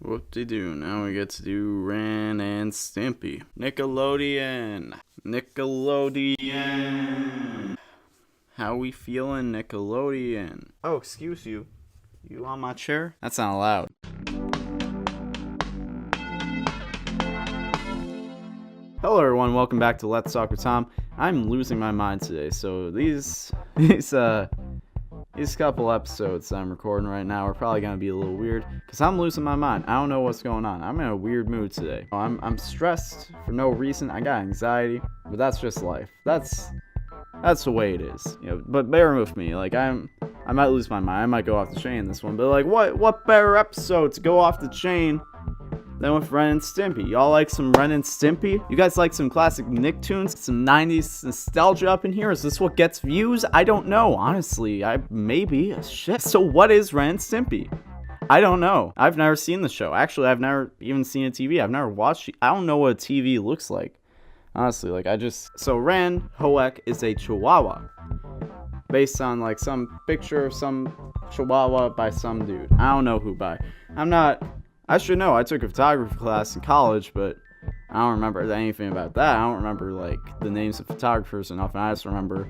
Whoop-de-doo, now we get to do Ren and Stimpy. Nickelodeon. How we feeling, Nickelodeon? Oh, excuse you. You on my chair? That's not allowed. Hello everyone, welcome back to Let's Talk with Tom. I'm losing my mind today, so these couple episodes that I'm recording right now are probably gonna be a little weird because I'm losing my mind. I don't know what's going on. I'm in a weird mood today. I'm stressed for no reason. I got anxiety, but that's just life. That's the way it is. You know, but bear with me. Like I might lose my mind. I might go off the chain this one. But like what better episode to go off the chain than with Ren and Stimpy? Y'all like some Ren and Stimpy? You guys like some classic Nicktoons? Some 90s nostalgia up in here? Is this what gets views? I don't know, honestly. Maybe. Shit. So what is Ren and Stimpy? I don't know. I've never seen the show. Actually, I've never even seen a TV. I've never watched it. I don't know what a TV looks like. Honestly, so Ren Hoek is a Chihuahua. Based on like some picture of some Chihuahua by some dude. I don't know who by. I should know. I took a photography class in college, but I don't remember anything about that. I don't remember like the names of photographers or nothing. I just remember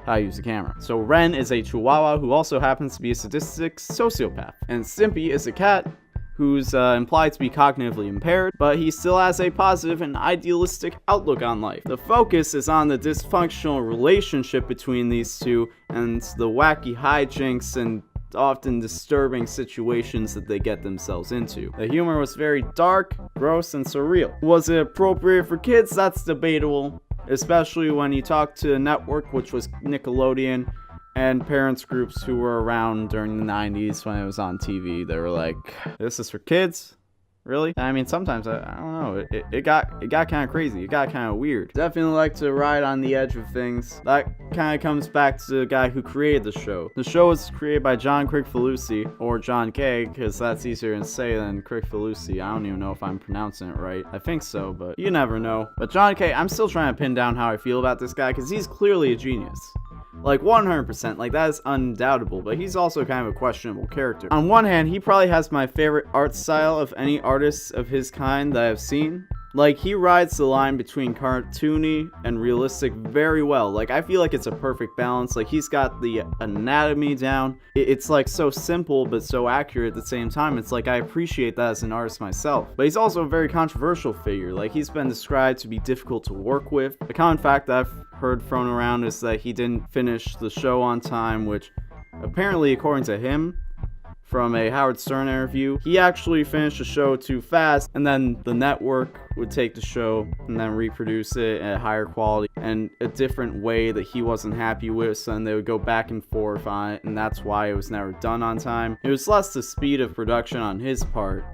how to use the camera. So Ren is a Chihuahua who also happens to be a sadistic sociopath. And Stimpy is a cat who's implied to be cognitively impaired, but he still has a positive and idealistic outlook on life. The focus is on the dysfunctional relationship between these two and the wacky hijinks and often disturbing situations that they get themselves into. The humor was very dark, gross, and surreal. Was it appropriate for kids? That's debatable, especially when you talk to a network, which was Nickelodeon, and parents groups who were around during the 90s when it was on TV. They were like, this is for kids? Really? I mean, sometimes, I don't know, it got kind of crazy. It got kind of weird. Definitely like to ride on the edge of things. That kind of comes back to the guy who created the show. The show was created by John Kricfalusi, or John K, because that's easier to say than Kricfalusi. I don't even know if I'm pronouncing it right. I think so, but you never know. But John K, I'm still trying to pin down how I feel about this guy, because he's clearly a genius. Like 100%, like that is undoubtable, but he's also kind of a questionable character. On one hand, he probably has my favorite art style of any artist of his kind that I've seen. Like, he rides the line between cartoony and realistic very well. Like, I feel like it's a perfect balance. Like, he's got the anatomy down. It's like so simple but so accurate at the same time. It's like I appreciate that as an artist myself. But he's also a very controversial figure. Like, he's been described to be difficult to work with. A common fact that I've heard thrown around is that he didn't finish the show on time, which apparently, according to him, from a Howard Stern interview, he actually finished the show too fast, and then the network would take the show and then reproduce it at higher quality and a different way that he wasn't happy with, so then they would go back and forth on it, and that's why it was never done on time. It was less the speed of production on his part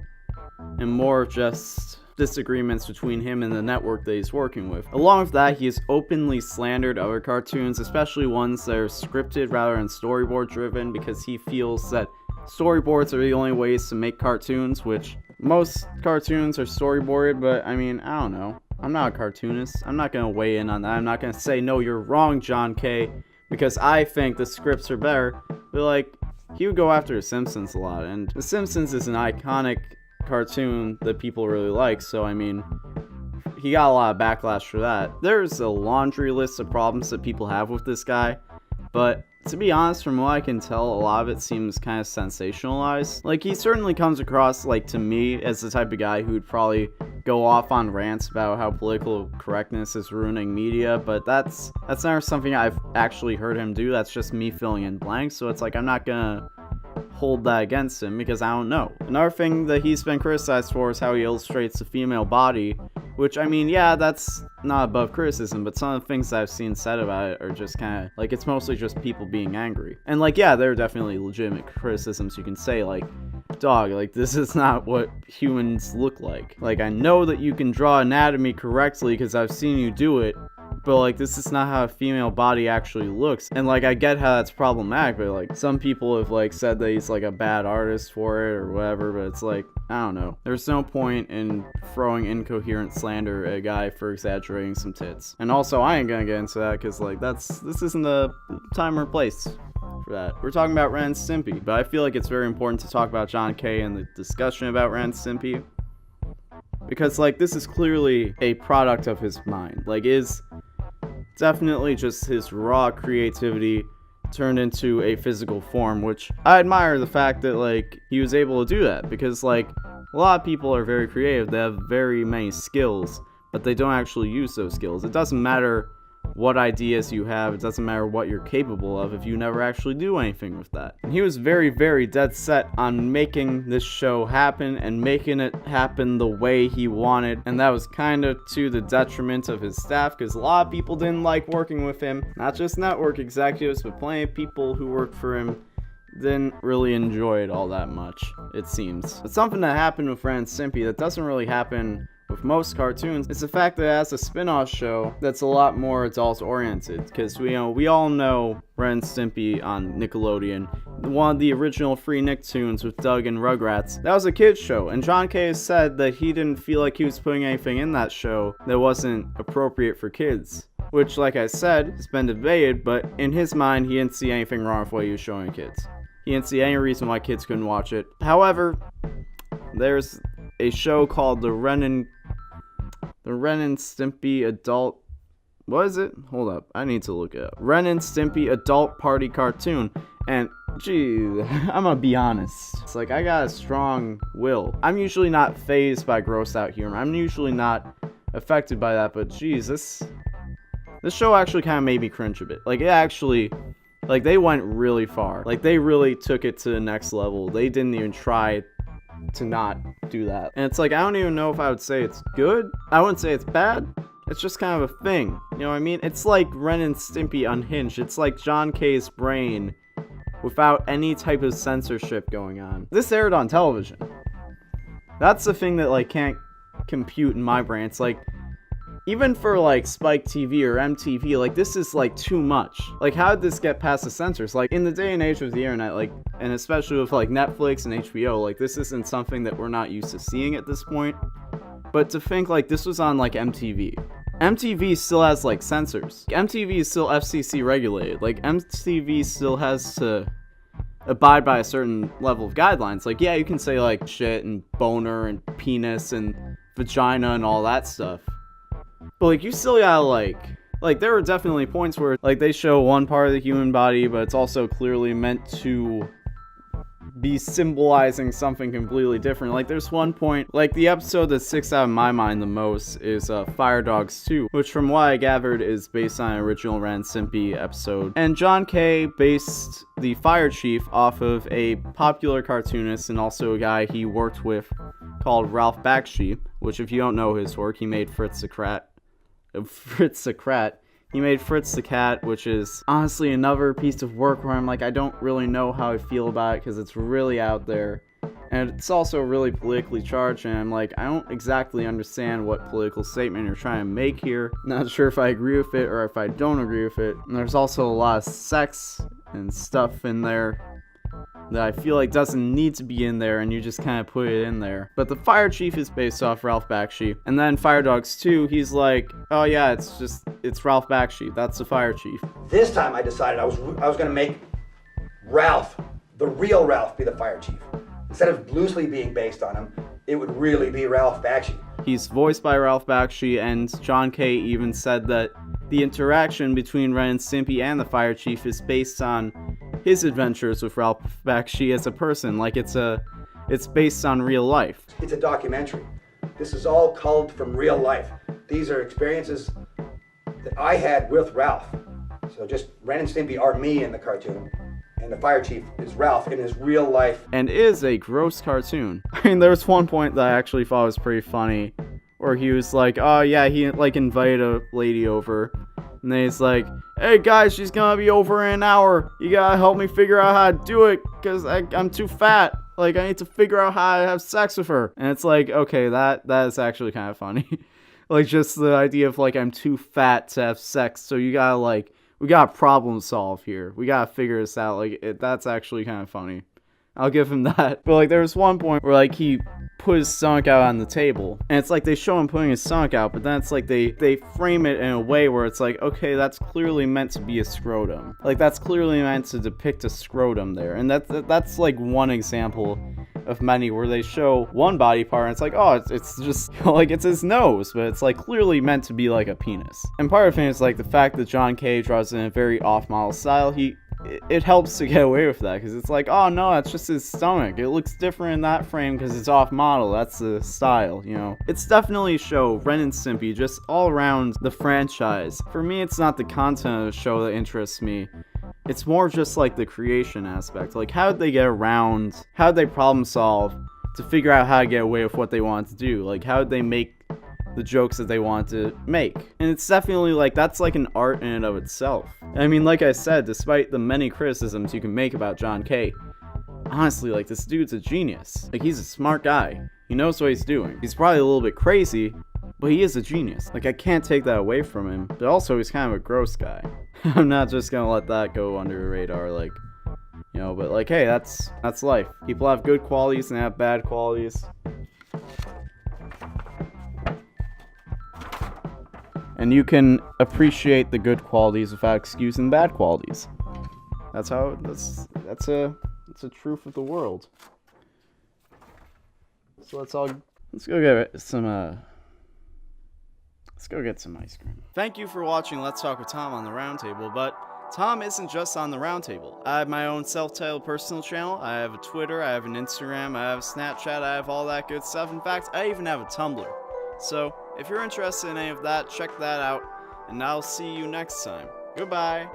and more just disagreements between him and the network that he's working with. Along with that, he has openly slandered other cartoons, especially ones that are scripted rather than storyboard driven, because he feels that storyboards are the only ways to make cartoons, which most cartoons are storyboarded, but I mean, I don't know. I'm not a cartoonist. I'm not going to weigh in on that. I'm not going to say, no, you're wrong, John K, because I think the scripts are better. But like, he would go after The Simpsons a lot, and The Simpsons is an iconic cartoon that people really like, so I mean, he got a lot of backlash for that. There's a laundry list of problems that people have with this guy, but to be honest, from what I can tell, a lot of it seems kind of sensationalized. Like, he certainly comes across, like, to me, as the type of guy who'd probably go off on rants about how political correctness is ruining media, but that's never something I've actually heard him do. That's just me filling in blanks, so it's like, I'm not gonna hold that against him because I don't know. Another thing that he's been criticized for is how he illustrates the female body, which, I mean, yeah, that's not above criticism, but some of the things that I've seen said about it are just kind of, like, it's mostly just people being angry. And, like, yeah, there are definitely legitimate criticisms you can say, like, dog, like, this is not what humans look like. Like, I know that you can draw anatomy correctly because I've seen you do it, but like, this is not how a female body actually looks. And like, I get how that's problematic, but like, some people have like said that he's like a bad artist for it or whatever, but it's like, I don't know. There's no point in throwing incoherent slander at a guy for exaggerating some tits. And also, I ain't gonna get into that because like, this isn't the time or place for that. We're talking about Ren Stimpy, but I feel like it's very important to talk about John K and the discussion about Ren Stimpy. Because, like, this is clearly a product of his mind. Like, is definitely just his raw creativity turned into a physical form, which I admire the fact that, like, he was able to do that. Because, like, a lot of people are very creative. They have very many skills, but they don't actually use those skills. It doesn't matter what ideas you have, it doesn't matter what you're capable of if you never actually do anything with that. And he was very, very dead set on making this show happen and making it happen the way he wanted, and that was kind of to the detriment of his staff, because a lot of people didn't like working with him. Not just network executives, but plenty of people who worked for him didn't really enjoy it all that much, it seems. But something that happened with Ren Stimpy that doesn't really happen with most cartoons is the fact that it has a spin-off show that's a lot more adult-oriented, because we all know Ren Stimpy on Nickelodeon, one of the original free Nicktoons with Doug and Rugrats. That was a kids show, and John K has said that he didn't feel like he was putting anything in that show that wasn't appropriate for kids. Which, like I said, has been debated, but in his mind, he didn't see anything wrong with what he was showing kids. He didn't see any reason why kids couldn't watch it. However, there's a show called the Ren and Stimpy Adult... What is it? Hold up. I need to look it up. Ren and Stimpy Adult Party Cartoon. And, geez, I'm gonna be honest. It's like, I got a strong will. I'm usually not fazed by gross out humor. I'm usually not affected by that, but geez, this show actually kind of made me cringe a bit. Like, it actually... Like, they went really far. Like, they really took it to the next level. They didn't even try to not do that. And it's like, I don't even know if I would say it's good. I wouldn't say it's bad. It's just kind of a thing. You know what I mean? It's like Ren and Stimpy unhinged. It's like John K's brain without any type of censorship going on. This aired on television. That's the thing that, like, can't compute in my brain. It's like, even for, like, Spike TV or MTV, like, this is, like, too much. Like, how did this get past the censors? Like, in the day and age of the internet, like, and especially with, like, Netflix and HBO, like, this isn't something that we're not used to seeing at this point. But to think, like, this was on, like, MTV. MTV still has, like, censors. MTV is still FCC regulated. Like, MTV still has to abide by a certain level of guidelines. Like, yeah, you can say, like, shit and boner and penis and vagina and all that stuff. But, like, you still gotta, like, there were definitely points where, like, they show one part of the human body, but it's also clearly meant to be symbolizing something completely different. Like, there's one point, like, the episode that sticks out in my mind the most is Fire Dogs 2, which from what I gathered is based on an original Ren Stimpy episode. And John K based the Fire Chief off of a popular cartoonist and also a guy he worked with called Ralph Bakshi, which, if you don't know his work, he made Fritz the Cat. He made Fritz the Cat, which is honestly another piece of work where I'm like, I don't really know how I feel about it because it's really out there. And it's also really politically charged, and I'm like, I don't exactly understand what political statement you're trying to make here. Not sure if I agree with it or if I don't agree with it. And there's also a lot of sex and stuff in there that I feel like doesn't need to be in there, and you just kind of put it in there. But the Fire Chief is based off Ralph Bakshi. And then Fire Dogs 2, he's like, oh yeah, it's Ralph Bakshi. That's the Fire Chief. This time I decided I was going to make Ralph, the real Ralph, be the Fire Chief. Instead of loosely being based on him, it would really be Ralph Bakshi. He's voiced by Ralph Bakshi, and John K even said that the interaction between Ren and Stimpy and the Fire Chief is based on his adventures with Ralph Bakshi as a person. Like, it's based on real life. It's a documentary. This is all culled from real life. These are experiences that I had with Ralph. So just Ren and Stimpy are me in the cartoon, and the Fire Chief is Ralph in his real life. And is a gross cartoon. I mean, there was one point that I actually thought was pretty funny, where he was like, oh yeah, he like invited a lady over, and then he's like, hey guys, she's gonna be over in an hour. You gotta help me figure out how to do it, because I'm too fat. Like, I need to figure out how to have sex with her. And it's like, okay, that is actually kind of funny. Like, just the idea of, like, I'm too fat to have sex, so you gotta, like, we gotta problem solve here. We gotta figure this out. Like, that's actually kind of funny. I'll give him that. But like there was one point where like he put his stomach out on the table, and it's like they show him putting his stomach out, but then it's like they frame it in a way where it's like, okay, that's clearly meant to be a scrotum. Like that's clearly meant to depict a scrotum there, and that's like one example of many where they show one body part and it's like, oh, it's just like it's his nose, but it's like clearly meant to be like a penis. And part of it is like the fact that John K draws in a very off-model style. It helps to get away with that because it's like, oh no, that's just his stomach. It looks different in that frame because it's off model. That's the style, you know. It's definitely a show, Ren and Stimpy, just all around the franchise. For me, it's not the content of the show that interests me. It's more just like the creation aspect. Like, how'd they get around? How'd they problem solve to figure out how to get away with what they wanted to do? Like, how'd they make the jokes that they want to make? And it's definitely like that's like an art in and of itself. I mean, like I said, despite the many criticisms you can make about John K, honestly, like this dude's a genius. Like he's a smart guy. He knows what he's doing. He's probably a little bit crazy, but he is a genius. Like I can't take that away from him. But also he's kind of a gross guy. I'm not just gonna let that go under the radar, like, you know, but like, hey, that's life. People have good qualities and they have bad qualities. And you can appreciate the good qualities without excusing bad qualities. That's a truth of the world. So let's go get some ice cream. Thank you for watching Let's Talk with Tom on the Roundtable, but Tom isn't just on the Roundtable. I have my own self-titled personal channel. I have a Twitter, I have an Instagram, I have a Snapchat, I have all that good stuff. In fact, I even have a Tumblr. So, if you're interested in any of that, check that out, and I'll see you next time. Goodbye!